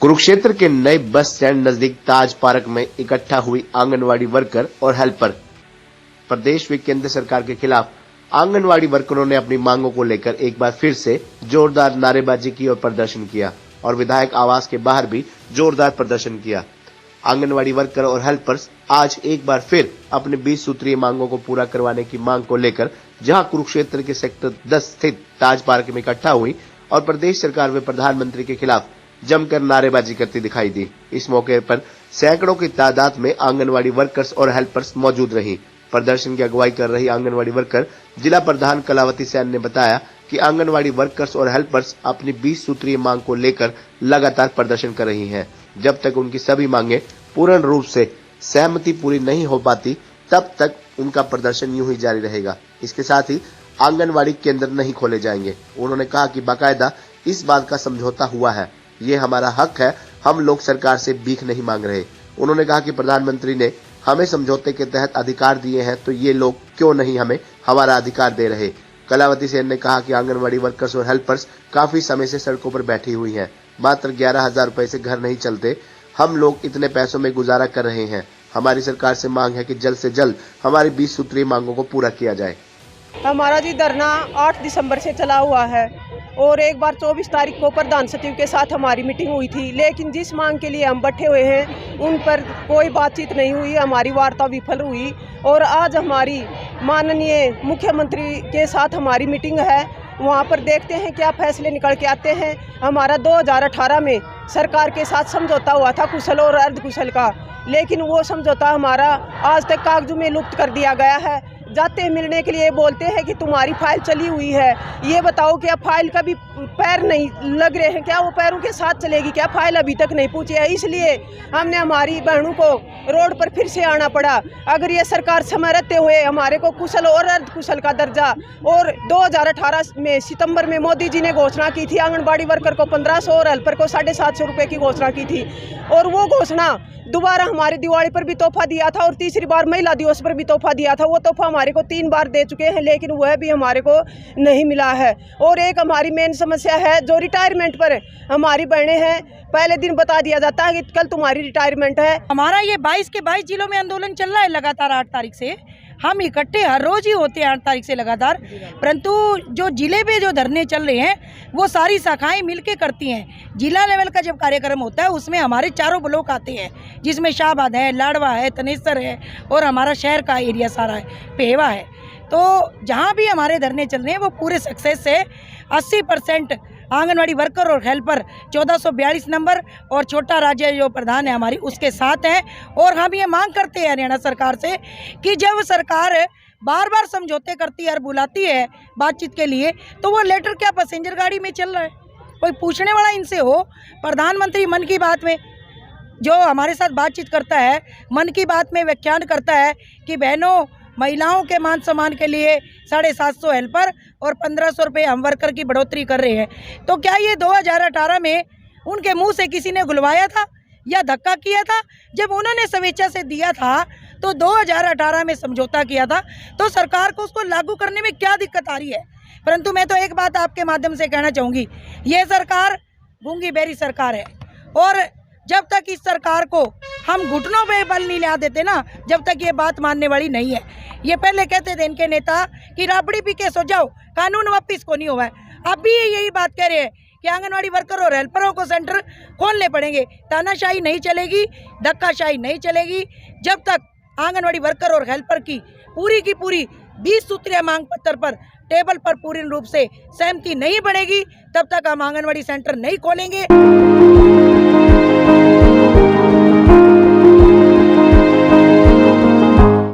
कुरुक्षेत्र के नए bus stand नजदीक ताज पार्क में इकट्ठा हुई आंगनवाड़ी वर्कर और हेल्पर। प्रदेश व केंद्र सरकार के खिलाफ आंगनवाड़ी वर्करों ने अपनी मांगों को लेकर एक बार फिर से जोरदार नारेबाजी की और प्रदर्शन किया और विधायक आवास के बाहर भी जोरदार प्रदर्शन किया। आंगनवाड़ी वर्कर और हेल्पर्स आज एक बार फिर अपने 20 सूत्रीय मांगों को पूरा करवाने की मांग को लेकर जहां कुरुक्षेत्र के सेक्टर 10 स्थित ताज पार्क में इकट्ठा हुई और प्रदेश सरकार व प्रधानमंत्री के खिलाफ जमकर नारेबाजी करती दिखाई दी। इस मौके पर सैकड़ों की तादाद में आंगनवाड़ी वर्कर्स और हेल्पर्स मौजूद रही। प्रदर्शन की अगुवाई कर रही आंगनवाड़ी वर्कर जिला प्रधान कलावती सैन ने बताया कि आंगनवाड़ी वर्कर्स और हेल्पर्स अपनी 20 सूत्रीय मांग को लेकर लगातार प्रदर्शन कर रही हैं। जब तक उनकी सभी मांगे पूर्ण रूप से सहमति पूरी नहीं हो पाती तब तक उनका प्रदर्शन यूं ही जारी रहेगा। इसके साथ ही आंगनवाड़ी केंद्र नहीं खोले जाएंगे। उन्होंने कहा कि बाकायदा इस बात का समझौता हुआ है, ये हमारा हक है, हम लोग सरकार से भीख नहीं मांग रहे। उन्होंने कहा कि प्रधानमंत्री ने हमें समझौते के तहत अधिकार दिए हैं तो ये लोग क्यों नहीं हमें हमारा अधिकार दे रहे। कलावती सेन ने कहा कि आंगनवाड़ी वर्कर्स और हेल्पर्स काफी समय से सड़कों पर बैठी हुई हैं। मात्र 11,000 रुपए से घर नहीं चलते, हम लोग इतने पैसों में गुजारा कर रहे हैं। हमारी सरकार से मांग है कि जल्द से जल्द हमारी 20 सूत्रीय मांगों को पूरा किया जाए। हमारा जी धरना 8 दिसंबर से चला हुआ है और एक बार 24 तारीख को प्रधान सचिव के साथ हमारी मीटिंग हुई थी, लेकिन जिस मांग के लिए हम बैठे हुए हैं उन पर कोई बातचीत नहीं हुई, हमारी वार्ता विफल हुई। और आज हमारी माननीय मुख्यमंत्री के साथ हमारी मीटिंग है, वहाँ पर देखते हैं क्या फैसले निकल के आते हैं। हमारा 2018 में सरकार के साथ समझौता हुआ था कुशल और अर्धकुशल का, लेकिन वो समझौता हमारा आज तक कागजों में लुप्त कर दिया गया है। जाते मिलने के लिए बोलते हैं कि तुम्हारी फाइल चली हुई है, ये बताओ क्या फाइल का भी पैर नहीं लग रहे हैं, क्या वो पैरों के साथ चलेगी, क्या फाइल अभी तक नहीं पहुंची है। इसलिए हमने हमारी बहनों को रोड पर फिर से आना पड़ा। अगर ये सरकार समय रहते हुए हमारे को कुशल और अर्धकुशल का दर्जा, और 2018 में सितंबर में मोदी जी ने घोषणा की थी आंगनबाड़ी वर्कर को 1500 और हेल्पर को 750 रुपये की घोषणा की थी, और वो घोषणा दोबारा हमारी दिवाली पर भी तोहफा दिया था और तीसरी बार महिला दिवस पर भी तोहफा दिया था। वो तोहफा हमारे को 3 बार दे चुके हैं, लेकिन वह भी हमारे को नहीं मिला है। और एक हमारी मेन समस्या है, जो रिटायरमेंट पर हमारी बहनें हैं, पहले दिन बता दिया जाता है कि कल तुम्हारी रिटायरमेंट है। हमारा ये 22 के 22 जिलों में आंदोलन चल रहा है लगातार। 8 तारीख से हम इकट्ठे हर रोज ही होते हैं, 8 तारीख से लगातार। परंतु जो जिले पे जो धरने चल रहे हैं वो सारी शाखाएं मिलके करती हैं। जिला लेवल का जब कार्यक्रम होता है उसमें हमारे चारों ब्लॉक आते हैं, जिसमें शाहबाद है, लाडवा है, तनेसर है और हमारा शहर का एरिया सारा है, पेहवा है। तो जहाँ भी हमारे धरने चल रहे हैं वो पूरे सक्सेस से 80% आंगनवाड़ी वर्कर और हेल्पर 1442 नंबर और छोटा राज्य जो प्रधान है हमारी उसके साथ है। और हम ये मांग करते हैं हरियाणा सरकार से कि जब सरकार बार बार समझौते करती है और बुलाती है बातचीत के लिए, तो वो लेटर क्या पैसेंजर गाड़ी में चल रहा है? कोई पूछने वाला इनसे हो। प्रधानमंत्री मन की बात में जो हमारे साथ बातचीत करता है, मन की बात में व्याख्यान करता है कि बहनों महिलाओं के मान सम्मान के लिए 750 हेल्पर और 1500 रुपये हम वर्कर की बढ़ोतरी कर रहे हैं। तो क्या ये 2018 में उनके मुंह से किसी ने गुलवाया था या धक्का किया था? जब उन्होंने स्वेच्छा से दिया था तो 2018 में समझौता किया था, तो सरकार को उसको लागू करने में क्या दिक्कत आ रही है? परंतु मैं तो एक बात आपके माध्यम से कहना चाहूँगी, ये सरकार गूंगी बेरी सरकार है, और जब तक इस सरकार को हम घुटनों पे बल नहीं ला देते ना, जब तक ये बात मानने वाली नहीं है। ये पहले कहते थे इनके नेता कि राबड़ी पी के सो जाओ, कानून वापिस को नहीं हुआ है। अब भी यही बात कह रहे हैं कि आंगनवाड़ी वर्कर और हेल्परों को सेंटर खोलने पड़ेंगे। तानाशाही नहीं चलेगी, धक्काशाही नहीं चलेगी। जब तक आंगनवाड़ी वर्कर और हेल्पर की पूरी 20 सूत्रीय मांग पत्र पर टेबल पर पूर्ण रूप से सहमति नहीं बढ़ेगी, तब तक हम आंगनवाड़ी सेंटर नहीं खोलेंगे।